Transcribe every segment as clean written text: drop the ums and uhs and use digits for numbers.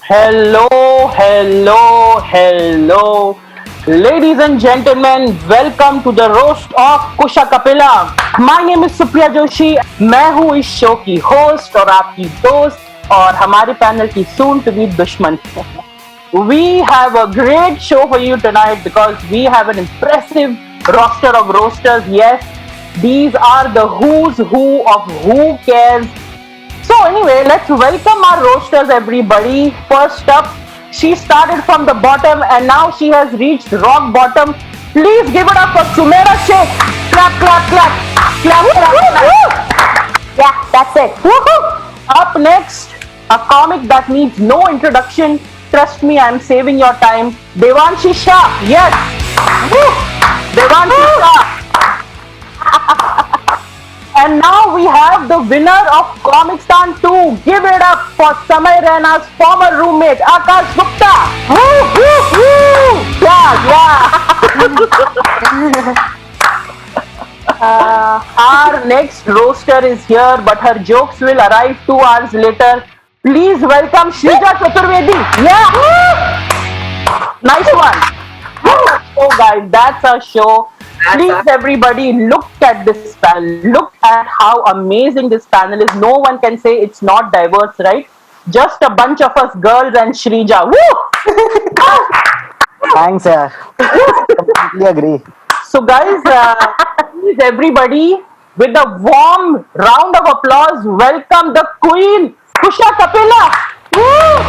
Hello, hello, hello. Ladies and gentlemen, welcome to the roast of Kusha Kapila. My name is Supriya Joshi. मैं हूँ इस show की host और आपकी दोस्त और हमारे पैनल की soon to be दुश्मन. We have a great show for you tonight because we have an impressive roster of roasters. Yes, these are the who's who of who cares. So anyway, let's welcome our roasters, everybody. First up, she started from the bottom and now she has reached rock bottom. Please give it up for Sumaira Shaikh. Clap, clap, clap. Clap, clap, clap. Yeah, that's it. Woohoo! Up next, a comic that needs no introduction. Trust me, I'm saving your time. Devanshi Shah. Yes. Woo! Devanshi Shah. And now we have the winner of Comic Stand 2. Give it up for Samay Raina's former roommate, Aakash Gupta. Woo, woo, woo. Our next roaster is here, but her jokes will arrive 2 hours later. Please welcome Shreeja Chaturvedi. Yeah. Nice one. So guys, that's our show. Please everybody look at this panel. Look at how amazing this panel is. No one can say it's not diverse, right? Just a bunch of us girls and Shreeja. Woo! Thanks, yeah. Completely agree. So guys, please everybody with a warm round of applause welcome the Queen, Kusha Kapila. Woo!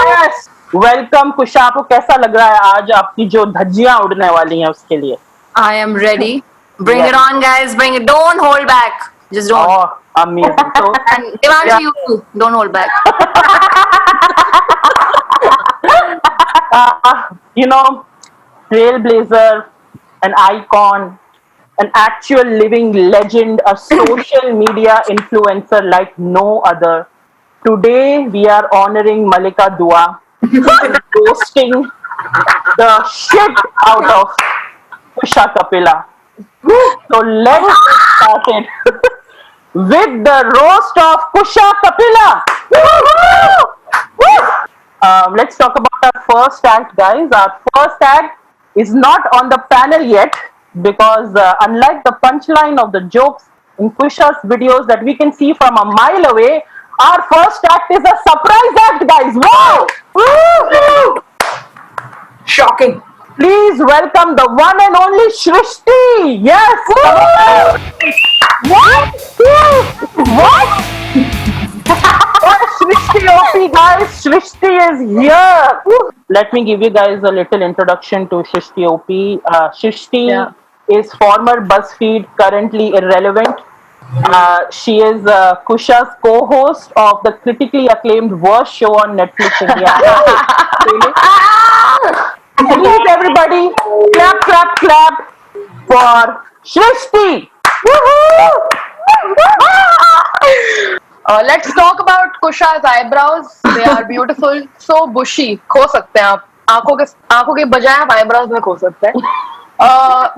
Yes. Welcome Kusha. आपको कैसा लग रहा है आज आपकी जो धज्जियां उड़ने वाली हैं उसके लिए? I am ready. Bring it on, guys. Bring it. Don't hold back. Just don't. Oh, amazing. So, And Devanshi, you too. Don't hold back. you know, trailblazer, an icon, an actual living legend, a social media influencer like no other. Today we are honoring Malika Dua, roasting the shit out of Kusha Kapila. So let's get started with the roast of Kusha Kapila. Let's talk about our first act, guys. Our first act is not on the panel yet because unlike the punchline of the jokes in Kusha's videos that we can see from a mile away, our first act is a surprise act, guys. Wow! Woo! Shocking. Please welcome the one and only Shrishti. Yes. What? What? Shrishti OP, guys. Shrishti is here. Let me give you guys a little introduction to Shrishti OP. Shrishti is former BuzzFeed, currently irrelevant. She is Kusha's co-host of the critically acclaimed worst show on Netflix India. Please everybody, clap, clap, clap for Shrishti. Let's talk about Kusha's eyebrows. They are beautiful, so bushy. खो सकते हैं आप आंखों के बजाय आप eyebrows में खो सकते हैं.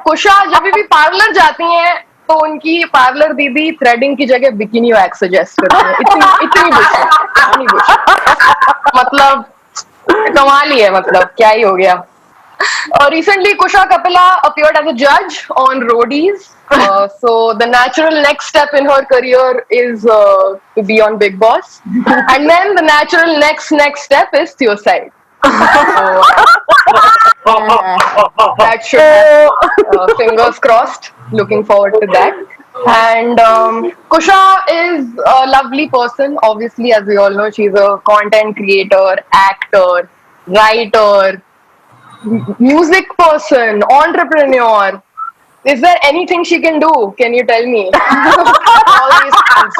कुशा जब भी पार्लर जाती हैं तो उनकी पार्लर दीदी थ्रेडिंग की जगह बिकिनी वैक्स सजेस्ट करती है. इतनी बुशी. मतलब कमाल ही है. मतलब क्या ही हो गया. Recently, Kusha Kapila appeared as a judge on Roadies. So the natural next step in her career is to be on Big Boss, and then the natural next step is suicide. So, that should happen. Fingers crossed. Looking forward to that. And Kusha is a lovely person. Obviously, as we all know, she's a content creator, actor, writer, music person, entrepreneur. Is there anything she can do? Can you tell me? All these things.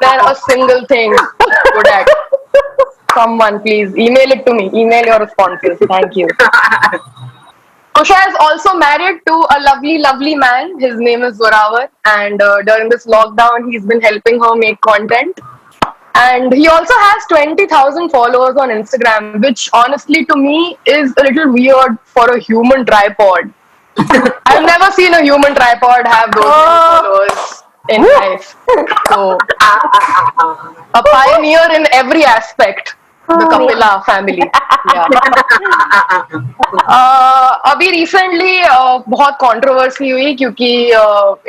There a single thing good at. Someone please email it to me. Email your responses. Thank you. Kusha is also married to a lovely man. His name is Zorawar, and during this lockdown, he's been helping her make content. And he also has 20,000 followers on Instagram, which honestly to me is a little weird for a human tripod. I've never seen a human tripod have those many followers. in life. So, a pioneer in every aspect. The Kapila family. Yeah. अभी recently बहुत controversy हुई क्योंकि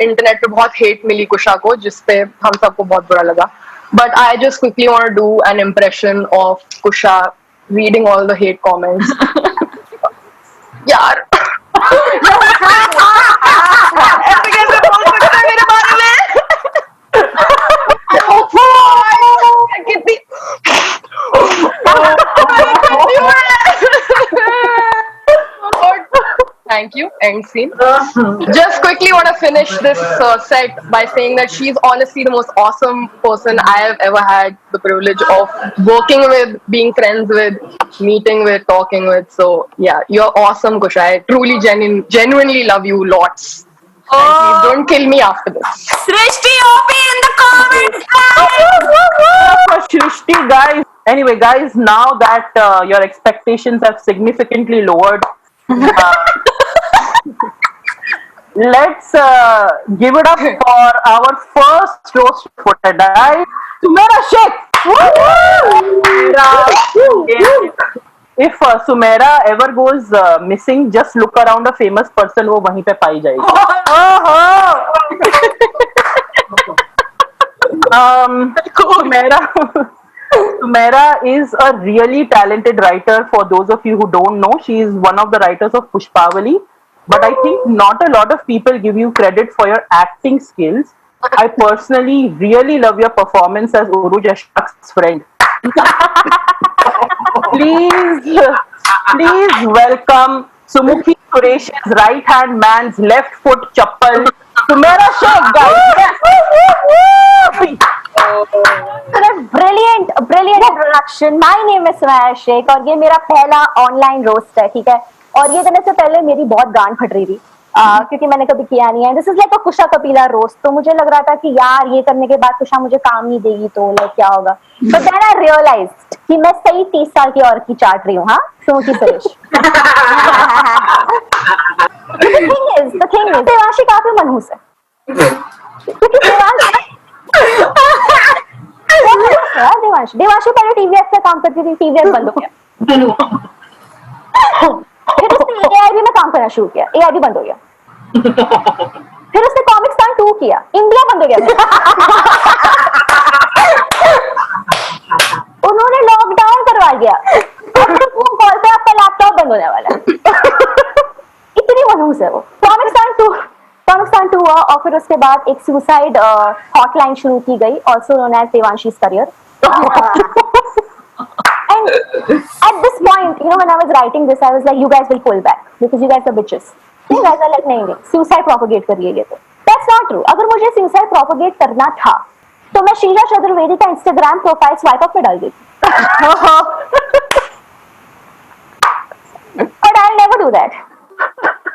internet पे बहुत hate मिली कुशा को जिसपे हम सबको बहुत बुरा लगा. But I just quickly want to do an impression of Kusha reading all the hate comments. यार ऐसे कैसे बोल सकते हैं मेरे बारे में? कितनी Thank you. End scene. Just quickly want to finish this set by saying that she's honestly the most awesome person I have ever had the privilege of working with, being friends with, meeting with, talking with. So yeah, you're awesome, Kusha. I truly, genuinely love you lots. And please don't kill me after this. Shrishti OP in the comments, guys! Shrishti, guys. Anyway, guys, now that your expectations have significantly lowered, let's give it up for our first roast for today, Sumaira Shaikh. If Sumaira ever goes missing, just look around a famous person, वो वहीं पे पाई जाएगी. Sumaira is a really talented writer. For those of you who don't know, she is one of the writers of Pushpavali. But I think not a lot of people give you credit for your acting skills. I personally really love your performance as Uruj Ashfaq's friend. Please welcome Sumukhi Suresh's right hand man's left foot chappal, Sumaira Shaikh, guys. Brilliant introduction. My name is Sumaira Shaikh और ये मेरा पहला online roast है, ठीक है. और ये करने से पहले मेरी बहुत गांड फट रही थी क्योंकि मैंने कभी किया नहीं है. This is like a Kusha Kapila roast. तो मुझे लग रहा था कि यार ये करने के बाद कुशा मुझे काम नहीं देगी तो लाइक क्या होगा. बट देन आई रियलाइज्ड कि मैं सही 30 साल की औरत की चाट रही हूँ. हाँ, Sumukhi Suresh. The thing is Devanshi काफी मनहूस है क्योंकि देवांशी पहले टीवीएस पे काम करती थी. टीवीएस बंद हो गया. फिर उसने एआईबी में काम करना शुरू किया. एआईबी बंद हो गया. फिर उसने कॉमिक स्टैंड 2 किया. इंडिया बंद हो गया. उन्होंने लॉकडाउन करवा दिया. फोन कॉल पे आपका लैपटॉप बंद होने वाला है. इतनी मनहूस है वो. कॉमिक स्टैंड 2 हुआ और फिर उसके बाद एक सुसाइड हॉटलाइन शुरू की गई, also known as Devanshi's career. And at this point, you know, when I was writing this, I was like, you guys will pull back because you guys are bitches. You guys are like, नहीं, suicide propagate कर रही है ये तो. That's not true. अगर मुझे suicide propagate करना था, तो मैं श्रीजा चतुर्वेदी का Instagram प्रोफाइल स्वाइप अप पे डाल देती. But I'll never do that.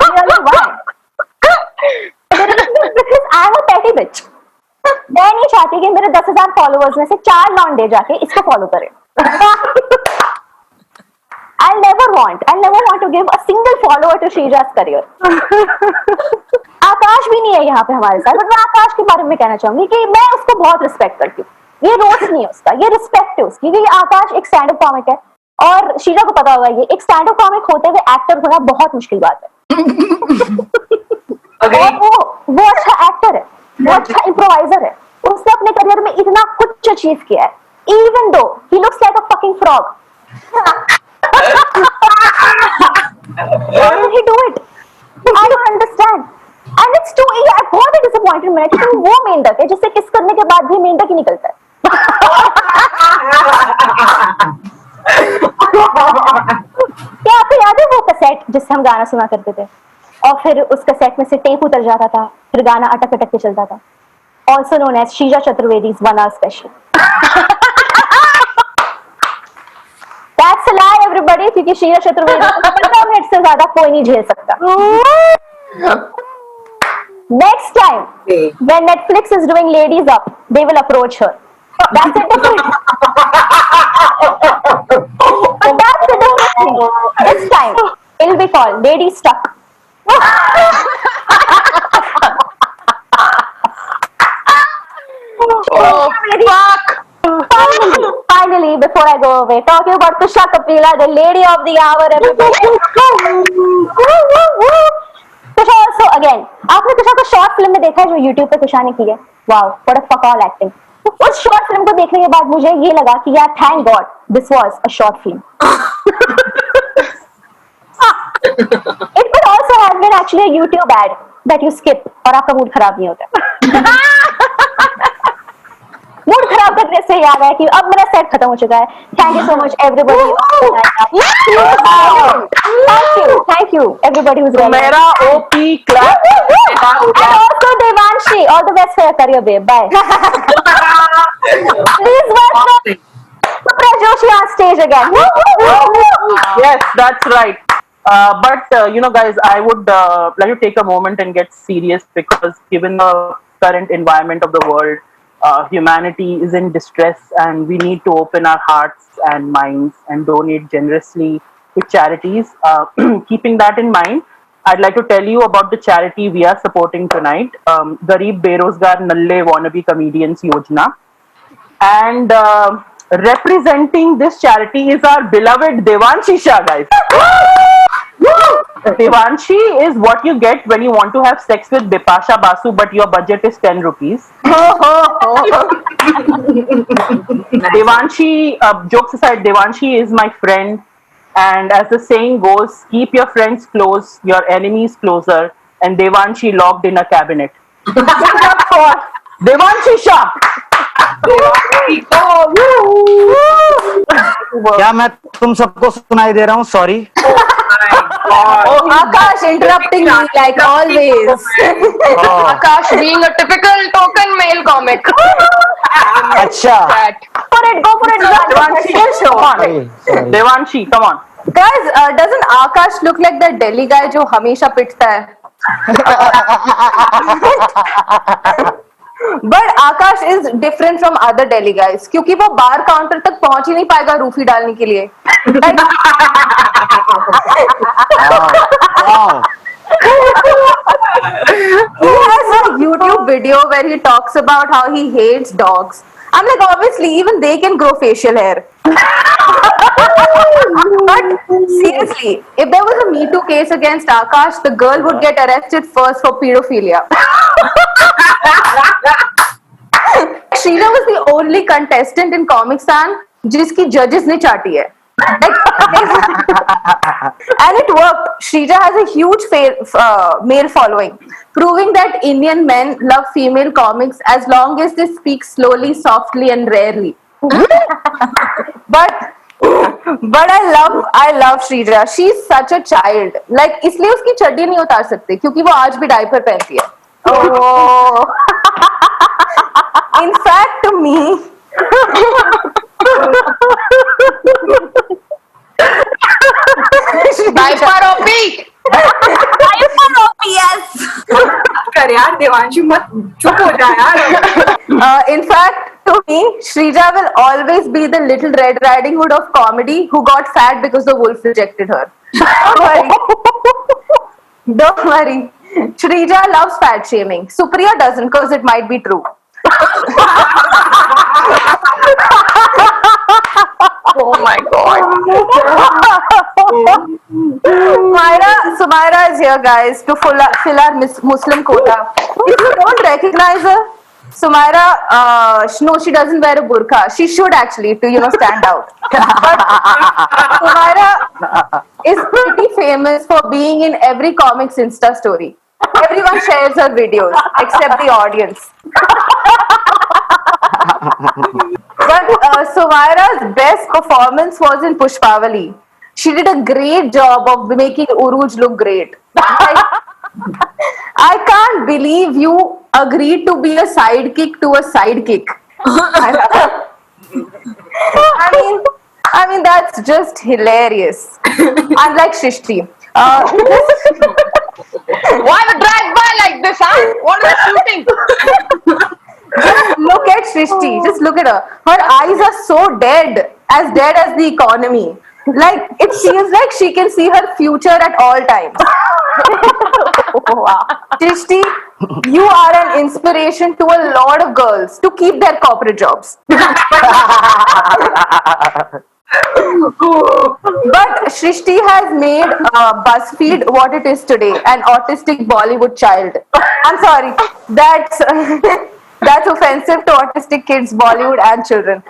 Really, why? Because I'm a petty bitch. मैं नहीं चाहती कि मेरे 10,000 फॉलोअर्स में से 4 लौंडे जाके इसको फॉलो करें. I'll never want to give a single follower to Shreeja's career. आकाश भी नहीं है यहाँ पे हमारे साथ, बट मैं आकाश के बारे में कहना चाहूंगी कि मैं उसको बहुत रिस्पेक्ट करती हूँ. ये रोस्ट नहीं है उसका, ये रिस्पेक्ट है उसकी. क्योंकि आकाश एक स्टैंड अप कॉमिक है और शीजा को पता होगा ये एक स्टैंड अप कॉमिक होते हुए एक्टर होना बहुत मुश्किल बात है. और वो अच्छा एक्टर है, वो अच्छा इम्प्रोवाइजर है. उसने अपने करियर में इतना कुछ अचीव किया है. Even though he looks like a fucking frog. Why did he do it? I don't understand. And it's too easy. I'm बहुत disappointed में क्योंकि वो मेंढक है जिससे किस करने के बाद भी मेंढक ही निकलता है. क्या आपको याद है वो कैसेट जिससे हम गाना सुना करते थे और फिर उस कैसेट में से टेप उतर जाता था, फिर गाना अटक अटक के चलता था. Also known as Shreeja Chaturvedi's 1 hour special. That's a lie, everybody. क्योंकि Shreeja Chaturvedi 15 मिनट से ज्यादा कोई नहीं झेल सकता. Next time, when Netflix is doing Ladies Up, they will approach her. That's a different. But that's a different thing. This time, it'll be called Ladies Stuck. Finally, before I go away, talking about Kusha Kapila, the lady of the hour, everybody. Kusha also again, आपने कुशा को short film में देखा है जो YouTube पे कुशा ने की है? Wow, what a fuck all acting. उस शॉर्ट फिल्म को देखने के बाद मुझे ये लगा कि यार thank God this was a short film. It could also have been actually a YouTube ad that you skip और आपका मूड खराब नहीं होता. मूड खराब करने से याद है कि अब मेरा सेट खत्म हो चुका है. Thank you so much everybody. Thank you everybody who's ready. मेरा OP clap. And also Devanshi, all the best for your career, babe. Bye. Please welcome Supriya Joshi on stage again. Yes, that's right. But you know, guys, I would like to take a moment and get serious because given the current environment of the world, humanity is in distress, and we need to open our hearts and minds and donate generously to charities. Keeping that in mind, I'd like to tell you about the charity we are supporting tonight, Garib Berozgar Nalle Wannabe Comedians Yojana. And representing this charity is our beloved Devanshi Shah, guys. Devanshi is what you get when you want to have sex with Bipasha Basu, but your budget is 10 rupees. Devanshi, jokes aside, Devanshi is my friend. And as the saying goes, keep your friends close, your enemies closer, and Devanshi locked in a cabinet. Devanshi Shah! क्या मैं तुम सबको सुनाई दे रहा हूँ? Sorry. Aakash interrupting me like always. Aakash being a typical token male comic. अच्छा. For it, go for it. Devanshi, come on. Devanshi, come on. Guys, doesn't Aakash look like that Delhi guy जो हमेशा पिटता है? But Aakash is different from other Delhi guys क्योंकि वो बार counter तक पहुंच ही नहीं पाएगा रूफी डालने के लिए. Like, Wow. he has a YouTube video where he talks about how he hates dogs. I'm like, obviously, even they can grow facial hair. But seriously, if there was a Me Too case against Aakash, the girl would get arrested first for pedophilia. Shreeja was the only contestant in Comic Stan जिसकी judges ने चाटी है. And it worked. Shreeja has a huge male following, proving that Indian men love female comics as long as they speak slowly, softly, and rarely. But I love Shreeja. She's such a child. Like इसलिए उसकी चड्डी नहीं उतार सकते क्योंकि वो आज भी डायपर पहनती है. Oh. In fact, to me. Diaper OP. Yes. कर यार देवांशी मत चुप हो जा यार. In fact, to me, Shreeja will always be the little Red Riding Hood of comedy who got fat because the wolf rejected her. Don't worry. Don't worry. Shreeja loves fat shaming. Supriya doesn't because it might be true. Oh my god. Sumaira is here, guys, to fill our Muslim quota. If you don't recognize her, Sumaira, no, she doesn't wear a burqa. She should actually to stand out. But Sumaira is pretty famous for being in every comics Insta story. Everyone shares her videos except the audience. But Sumaira's best performance was in Pushpavali. She did a great job of making Uruj look great. Like, I can't believe you agreed to be a sidekick to a sidekick. I mean that's just hilarious. Unlike Shrishti. Why the drag by like this, huh? What are you shooting? Just look at Shrishti. Just look at her. Her eyes are so dead as the economy. Like, it feels like she can see her future at all times. Wow. Shrishti, You are an inspiration to a lot of girls to keep their corporate jobs. But Shrishti has made BuzzFeed what it is today, an autistic Bollywood child. I'm sorry, that's that's offensive to autistic kids, Bollywood and children.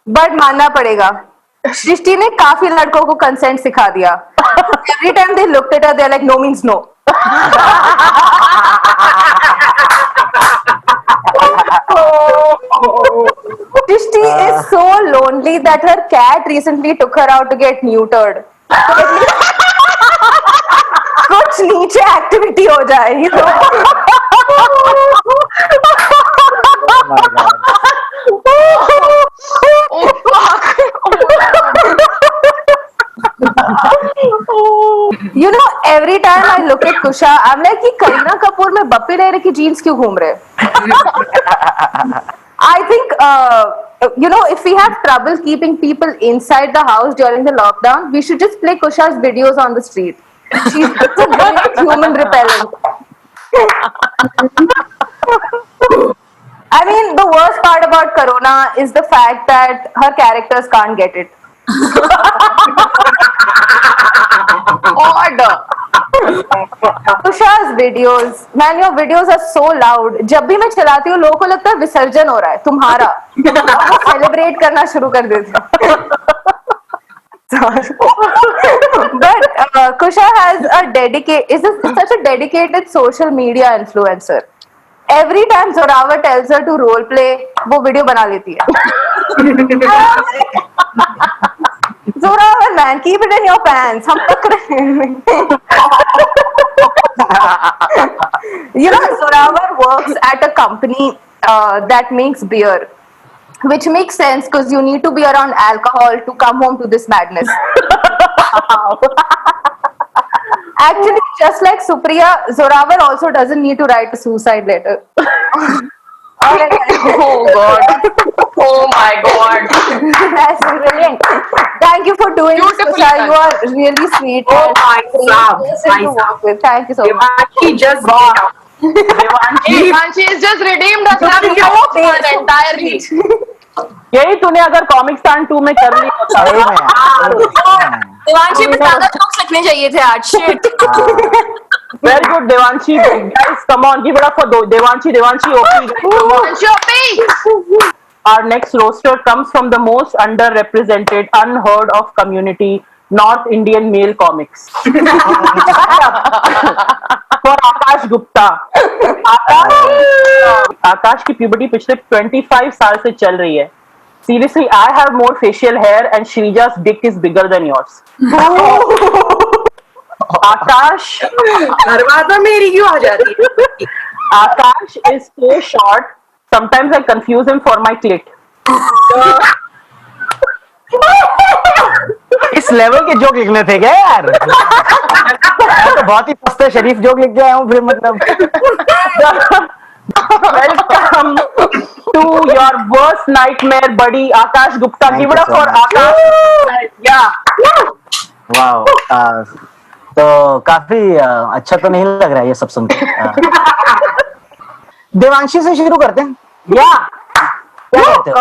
But मानना पड़ेगा, सृष्टि ने काफी लड़कों को consent सिखा दिया. Every time they looked at her, they're like, no means no. Shrishti is so lonely that her cat recently took her out to get neutered. कुछ नीचे एक्टिविटी हो जाए, you know? Oh my God. Oh fuck! You know, every time I look at Kusha, I'm like कि करीना कपूर में बप्पी लेरे की jeans क्यों घूम रहे? I think, you know, if we have trouble keeping people inside the house during the lockdown, we should just play Kusha's videos on the street. She's a great human repellent. I mean, the worst part about Corona is the fact that her characters can't get it. Order. Kusha's videos, man, your videos are so loud. जब भी मैं चलाती हूँ, लोगों को लगता है विसर्जन हो रहा है तुम्हारा. वो सेलिब्रेट करना शुरू कर देते हैं. But Kusha has is such a dedicated social media influencer. Every time Zorawar tells her to role play, वो वीडियो बना लेती है. Zorawar, man, keep it in your pants. हम पक रहे हैं. You know, Zorawar works at a company that makes beer, which makes sense because you need to be around alcohol to come home to this madness. Actually, just like Supriya, Zorawar also doesn't need to write a suicide letter. Oh god. Oh my god. That's brilliant. Thank you for doing this, Beautifully Kusha. done. You are really sweet. Oh and my great God. person to work with. Thank you so much. Devanshi just got out. Devanshi has just redeemed herself entirely. यही तूने अगर comic stand 2 में कर लिया होता. सही में यार. देवांशी पे ज्यादा जोक्स लिखने चाहिए थे आज. Shit. Very good, Devanshi. Guys, come on, give it up for Devanshi. OP. Shopping. Our next roaster comes from the most underrepresented, unheard of community, North Indian male comics. For Aakash Gupta. आकाश की puberty पिछले 25 साल से चल रही है. Seriously, I have more facial hair and Shreeja's dick is bigger than yours. Aakash. दरवाजा मेरी क्यों आ जाती है? Aakash is so short. Sometimes I confuse him for my clit. इस लेवल के जोक लिखने थे क्या यार? मैं तो बहुत ही सस्ते शरीफ जोक लिख के आया हूँ फिर मतलब. Welcome to your worst nightmare, buddy, Aakash Gupta. Thank Give it you up so for much. Aakash. Yeah. Wow. तो काफी अच्छा तो नहीं लग रहा है ये सब सुनकर. देवांशी से शुरू करते हैं. Yeah. क्या कहते हो?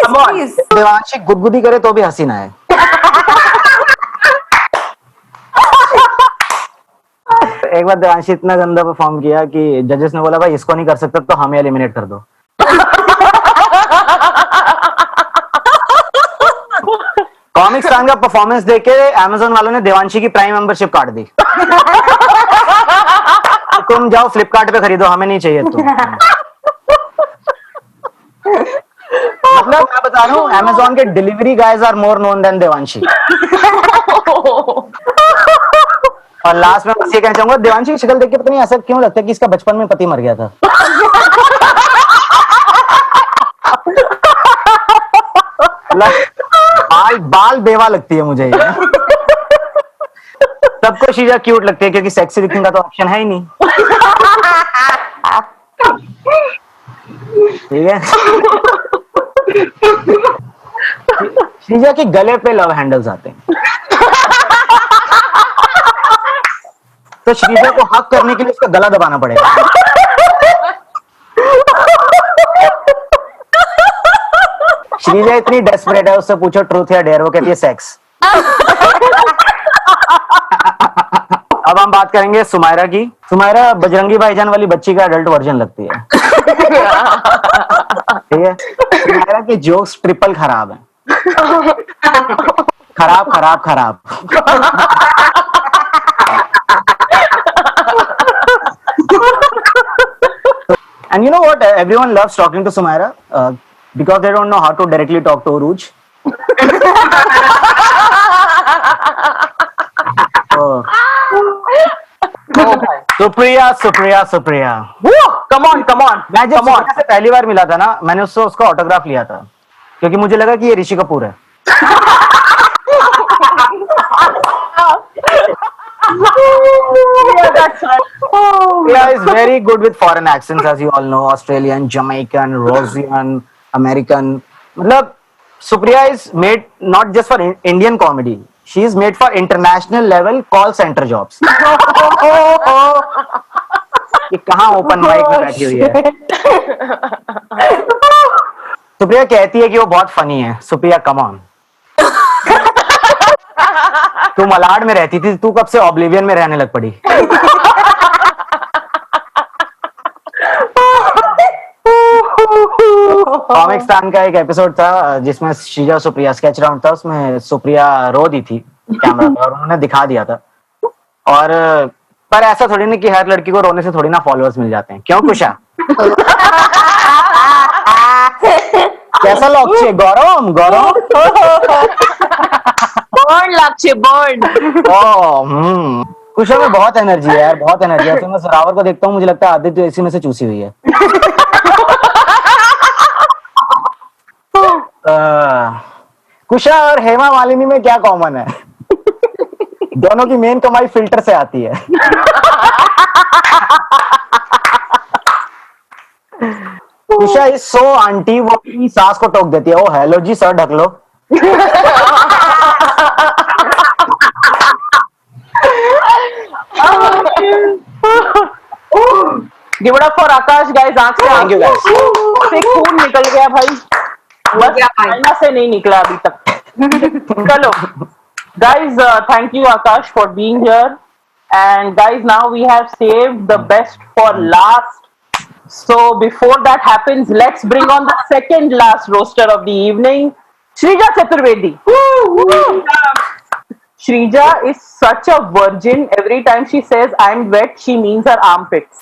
Come on. Please. देवांशी गुदगुदी करे तो भी हंसी ना है. एक बार देवांशी इतना गंदा परफॉर्म किया कि जजेस ने बोला भाई इसको नहीं कर सकते तो हमें एलिमिनेट कर दो. कॉमिक स्टैन का परफॉर्मेंस देके अमेज़न वालों ने देवांशी की प्राइम मेंबरशिप काट दी. तुम जाओ फ्लिपकार्ट पे खरीदो, हमें नहीं चाहिए तुम. मतलब मैं बता रहा हूँ अमेज़न के delivery guys are more known than Devanshi. और लास्ट में बस ये कहना चाहूंगा देवांशी की शक्ल देख के पता नहीं ऐसा क्यों लगता है कि इसका बचपन में पति मर गया था. बाल बेवा लगती है मुझे ये. सबको शीजा क्यूट लगती है क्योंकि सेक्सी दिखने का तो ऑप्शन है ही नहीं. ठीक है. शीजा के गले पे लव हैंडल्स आते हैं. तो श्रीजा को हक करने के लिए उसका गला दबाना पड़ेगा। श्रीजा इतनी डेस्परेट है, उससे पूछो ट्रूथ या डेयर, वो कहती है सेक्स। अब हम बात करेंगे सुमायरा की। सुमायरा बजरंगी भाईजान वाली बच्ची का एडल्ट वर्जन लगती है। ठीक है, सुमायरा के जोक्स ट्रिपल खराब हैं। खराब खराब खराब। And you know what? Everyone loves talking to Sumaira because they don't know how to directly talk to Uruj. Supriya Supriya Supriya, come on come on. मैं जब सुप्रिया से पहली बार मिला था ना, मैंने उससे उसका ऑटोग्राफ लिया था क्योंकि मुझे लगा कि ये ऋषि कपूर है। Supriya is very good with foreign accents, as you all know, Australian, Jamaican, Rosian, American. मतलब Supriya is made not just for Indian comedy. She is made for international level call center jobs. ये कहाँ open mic में बैठी हुई है? सुप्रिया कहती है कि वो बहुत फनी है। सुप्रिया कम ऑन, तू मलाड में रहती थी, तू कब से ऑब्लिवियन में रहने लग पड़ी? कॉमिक्सतान का एक एपिसोड था जिसमें श्रीजा सुप्रिया स्केच राउंड था, उसमें सुप्रिया रो दी थी कैमरा पर और उन्होंने दिखा दिया था। और पर ऐसा थोड़ी ना कि हर लड़की को रोने से थोड़ी ना फॉलोअर्स मिल जाते हैं, क्यों कुशा? कैसा लगছে गरम गरम? बर्न लगছে बर्न। कुशा में बहुत एनर्जी है यार, बहुत एनर्जी है। मैं सरावर को देखता हूँ, मुझे लगता है आदित्य इसी में से चूसी हुई है। कुशा और हेमा मालिनी में क्या कॉमन है? दोनों की मेन कमाई फिल्टर से आती है। कुशा इज सो आंटी, वो अपनी सास को टोक देती है, ओ हेलो जी सर ढक लो। Give it up for Aakash guys. आंख से Thank you, guys. से खून निकल गया भाई, बस आईना से नहीं निकला अभी तक। चलो guys, thank you Akash for being here, and guys now we have saved the best for last. So before that happens, let's bring on the second last roaster of the evening, Shreeja Chaturvedi. Shreeja is such a virgin. Every time she says I'm wet, she means her armpits.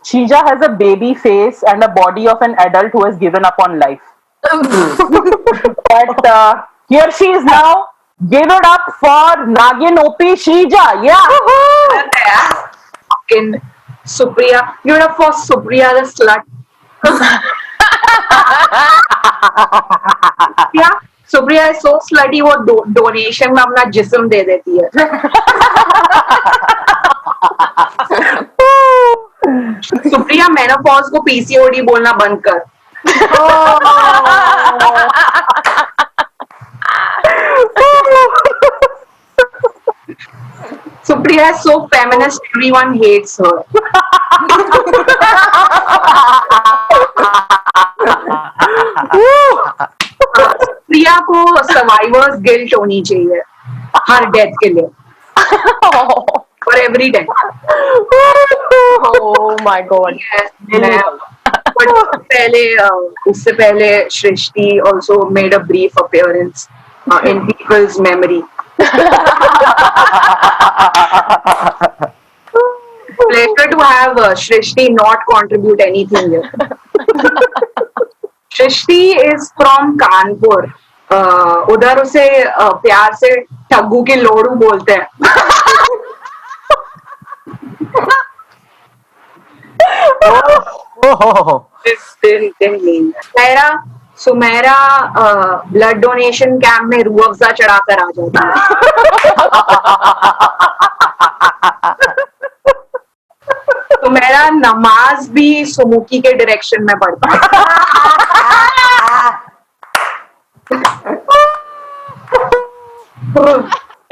Shreeja has a baby face and a body of an adult who has given up on life. But here she is now. Give it up for Nagin OP Shreeja. Yeah. Fucking Supriya. Give it up for Supriya the slut. Yeah, Supriya is so slutty, वो donation में अपना जिस्म दे देती है। Supriya menopause को PCOD बोलना बंद कर। Supriya is so feminist, everyone hates her. प्रिया को सर्वाइवर्स गिल्ट होनी चाहिए हर डेथ के लिए, for every death. Oh my god. But उससे पहले सृष्टि also made a brief appearance in people's memory. Pleasure to have Shrishti not contribute anything here. Shrishti is from Kanpur. उधर उसे प्यार से ठग्गू के लोड़ू बोलते हैं। सुमेरा ब्लड डोनेशन कैंप में रूह अफ़ज़ा चढ़ाकर आ जाता है। सुमेरा नमाज भी सुमुकी के डायरेक्शन में पढ़ता है।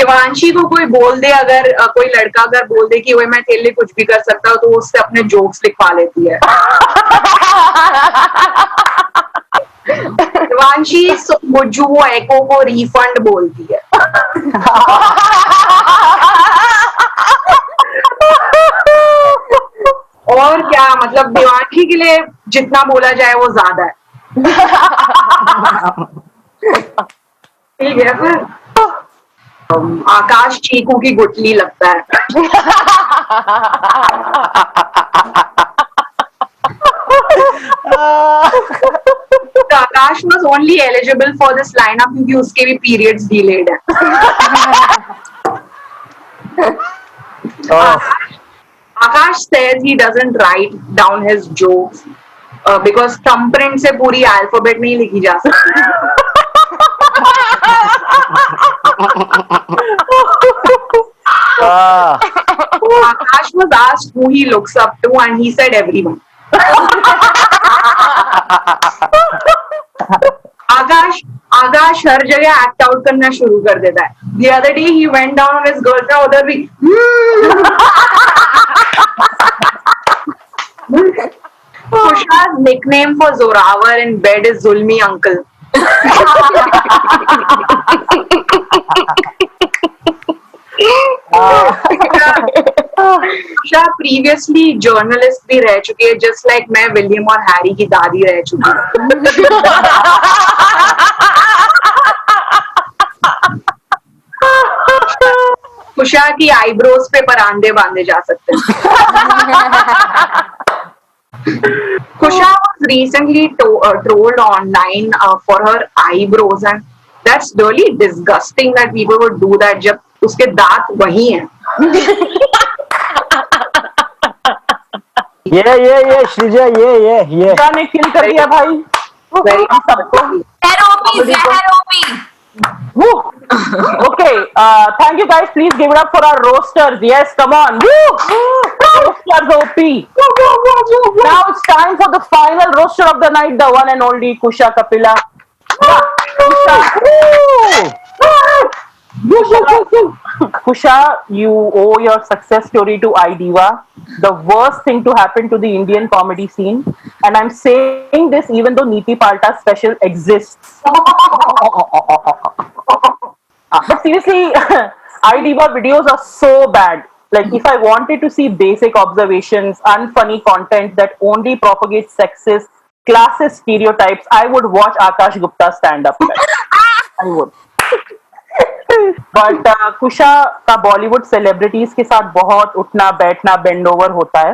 देवांशी को कोई बोल दे, अगर कोई लड़का अगर बोल दे कि वो मैं तेरे लिए कुछ भी कर सकता हूँ, तो उससे अपने जोक्स लिखवा लेती है। देवांशी मुझू एको को रिफंड बोलती है। और क्या मतलब, देवांशी के लिए जितना बोला जाए वो ज्यादा है। ठीक है फिर। आकाश चीकू की गुटली लगता है। आकाश was only eligible for this lineup क्योंकि उसके भी periods delayed है। Akash says he doesn't write down his jokes because thumbprint से पूरी alphabet नहीं लिखी जा सकती। Akash was asked who he looks up to and he said everyone. आकाश हर जगह एक्ट आउट करना शुरू कर देता है। The other day he went down on his girlfriend, उधर भी Kusha's nickname for Zoravar in bed is Zulmi Uncle. kusha previously journalist भी रह चुकी है, just like मैं विलियम और हैरी की दादी रह चुकी हूँ। कुशा की आईब्रोज पे परांदे बांधे जा सकते हैं। Kusha was recently trolled online for her eyebrows, and that's really disgusting that people would do that जब उसके दांत वही हैं। ये श्रीजा ये ने किल कर दिया भाई सबको। Okay, thank you guys. Please give it up for our roasters. Yes, come on. Roasters OP. Now it's time for the final roaster of the night, the one and only Kusha Kapila. Kusha, you owe your success story to iDiva, the worst thing to happen to the Indian comedy scene. And I'm saying this even though Neeti Palta special exists. But seriously, iDiva videos are so bad. Like, if I wanted to see basic observations, unfunny content that only propagates sexist, classist stereotypes, I would watch Aakash Gupta stand up. I would. But Kusha का Bollywood celebrities के साथ बहुत उठना बैठना bend over होता है।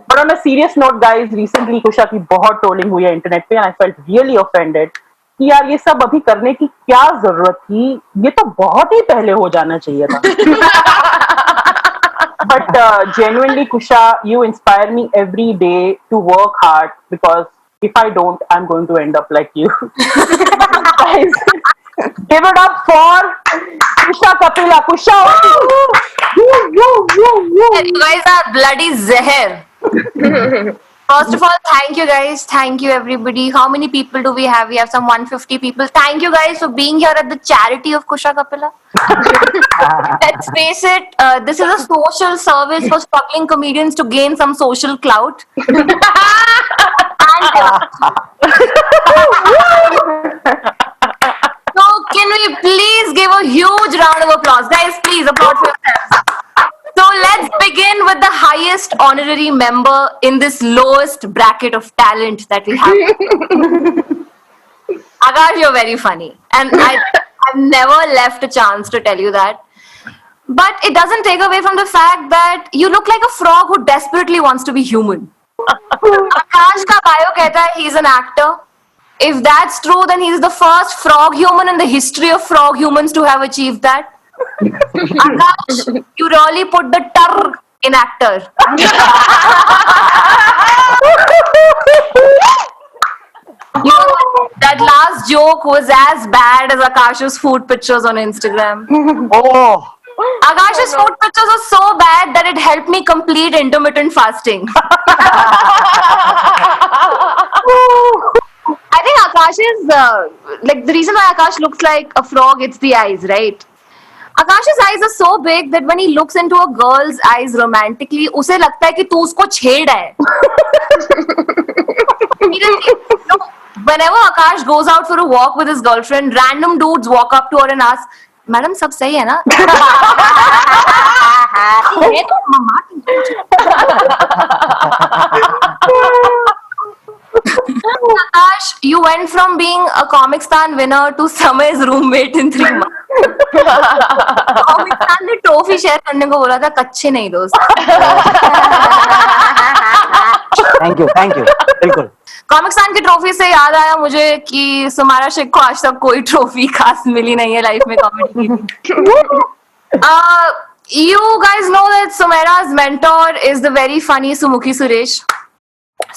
But on a serious note, guys, recently कुशा की बहुत ट्रोलिंग हुई है इंटरनेट पे, and I felt really offended कि यार ये सब अभी करने की क्या जरूरत थी, ये तो बहुत ही पहले हो जाना चाहिए था। But genuinely, Kusha, you inspire me every day to work hard, because if I don't, I'm going to end up like you. Guys, give it up for Kusha Kapila. Kusha! You guys are bloody zehar. First of all, thank you guys. Thank you everybody. How many people do we have? We have some 150 people. Thank you guys for being here at the charity of Kusha Kapila. Let's face it, this is a social service for struggling comedians to gain some social clout. So can we please give a huge round of applause? Guys, please applaud for yourselves. So let's begin with the highest honorary member in this lowest bracket of talent that we have. Aakash, you're very funny. And I've never left a chance to tell you that. But it doesn't take away from the fact that you look like a frog who desperately wants to be human. Aakash ka bio kehta hai he's an actor. If that's true, then he's the first frog human in the history of frog humans to have achieved that. Aakash, you really put the tar in actor. You know, that last joke was as bad as Akash's food pictures on Instagram. Oh, Akash's food pictures were so bad that it helped me complete intermittent fasting. I think Akash is like the reason why Akash looks like a frog. It's the eyes, right? Akash's eyes are so big that when he looks into a girl's eyes romantically, उसे लगता है कि तू उसको छेड़ है. Whenever Akash goes out for a walk with his girlfriend, random dudes walk up to her and ask, "Madam, सब सही है ना?" ये तो मम्मा Akash, you went from being a Comic Stan winner to Samay's roommate in 3 months. Comic Stan ने trophy share करने को बोला था, कच्चे नहीं दोस्त. थैंक यू बिल्कुल. कॉमिक स्टैन की ट्रॉफी से याद आया मुझे कि सुमारा शेख को आज तक कोई ट्रॉफी खास मिली नहीं है लाइफ में कॉमेडी की. You guys know that Sumaira's mentor is the very funny Sumukhi Suresh.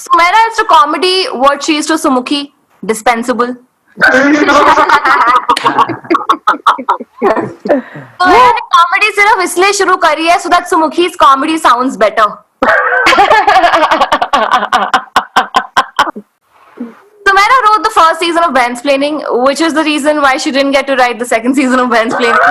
Sumaira is to comedy what she is to Sumukhi, dispensable. Sumaira ने कॉमेडी सिर्फ इसलिए शुरू करी है so that Sumukhi's comedy sounds better. Sumaira wrote the first season of Mansplaining, which is the reason why she didn't get to write the second season of Mansplaining.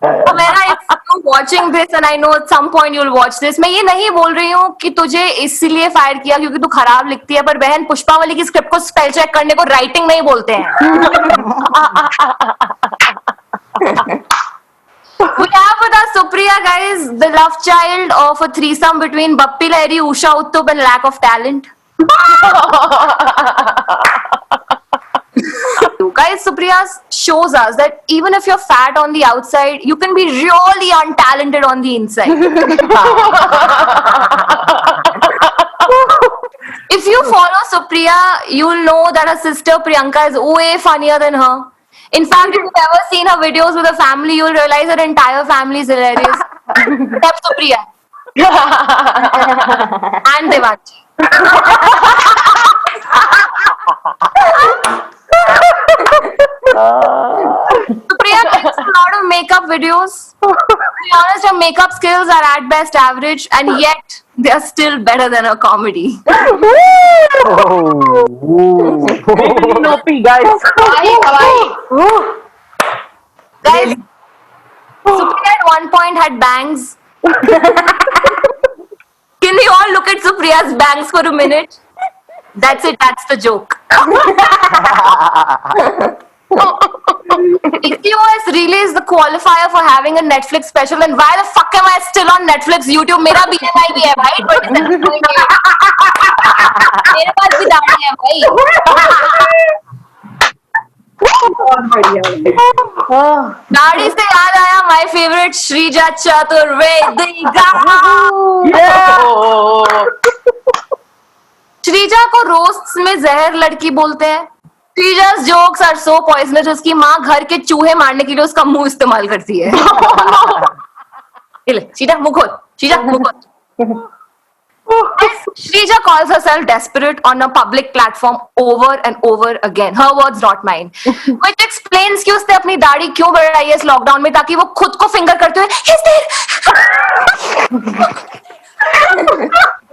Sumaira, if you're watching this, and I know at some point you'll watch this, मैं ये नहीं बोल रही हूँ कि तुझे इसीलिए fire किया क्योंकि तू खराब लिखती है, पर बहन पुष्पावली की स्क्रिप्ट को स्पेल चेक करने को राइटिंग नहीं बोलते हैं. We have with us Supriya, guys, the love child of a threesome between Bappi Lahiri, Usha Uttup and lack of talent. Guys, Supriya shows us that even if you're fat on the outside, you can be really untalented on the inside. If you follow Supriya, you'll know that her sister Priyanka is way funnier than her. In fact, if you've ever seen her videos with her family, you'll realize her entire family is hilarious. Except Supriya. And Devanshi. Supriya makes a lot of makeup videos. To be honest, her makeup skills are at best average, and yet they are still better than her comedy. Nopi, guys. Guys, Supriya at one point had bangs. Can we all look at Supriya's bangs for a minute? That's it, that's the joke. ECOS really is the qualifier for having a Netflix special, and why the fuck am I still on Netflix, YouTube? मेरा BMI भी है भाई, 27 मेरे पास भी दाढ़ी है भाई. दाढ़ी से याद आया my favorite Shreeja Chaturvedi. Sreeja को रोस्ट्स में जहर लड़की बोलते हैं. Shreeja's jokes are so poisonous. उसकी माँ घर के चूहे मारने के लिए उसका मुंह इस्तेमाल करती है. श्रीजा मुंह खोल. श्रीजा मुंह खोल. Shreeja calls herself desperate on a public platform over and over again. Her words, not mine. Which explains कि उसने अपनी दाढ़ी क्यों बढ़ाई है इस लॉकडाउन में, ताकि वो खुद को फिंगर करते हुए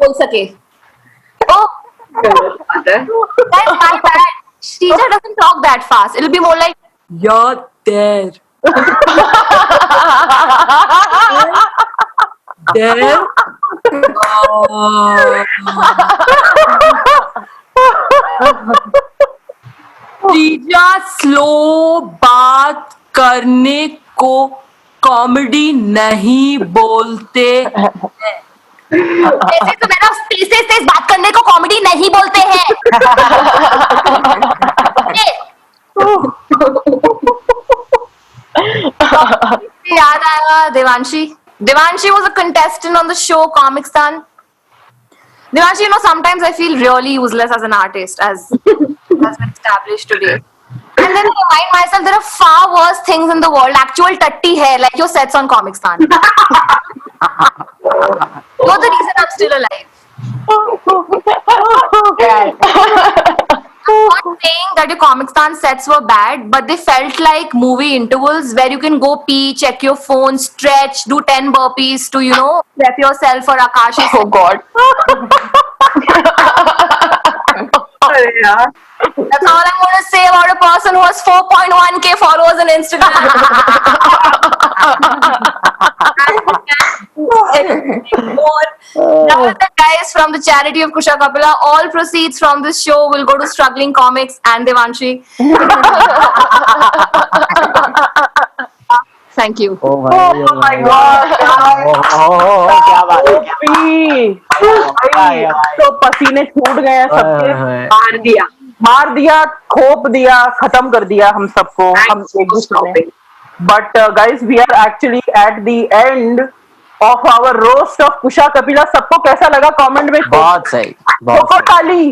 बोल सके. Oh, that's my bad. Shreeja doesn't talk that fast. It'll be more like, "You're there." There. Shreeja slow बात करने को कॉमेडी नहीं बोलते हैं. ऐसे तो मेरा तेज बात करने को कॉमेडी नहीं बोलते हैं. याद आया Devanshi. Devanshi was a contestant on the show Comic Stan. Devanshi, you know, sometimes I feel really useless as an artist, as has been established today. And then I remind myself there are far worse things in the world. Actual tutty hair, like your sets on Comic Stan. You're the reason I'm still alive. I'm not saying that your Comic Stand sets were bad, but they felt like movie intervals where you can go pee, check your phone, stretch, do 10 burpees to, prep yourself for Akash's. Oh God. अरे यार That's all I'm going to say about a person who has 4.1k followers on Instagram. Now the guys from the charity of Kusha Kapila, all proceeds from this show will go to struggling comics and Devanshi. Thank you. Oh Oh my God! क्या बात है, क्या भाई, तो पसीने छूट गए हैं सबके, मार दिया, खोप दिया, खत्म कर दिया हम सबको, हम एक दूसरे ने. But guys, we are actually at the end of our roast of Kusha Kapila. सबको कैसा लगा कमेंट में? बहुत सही, बहुत ठोको सही. ताली.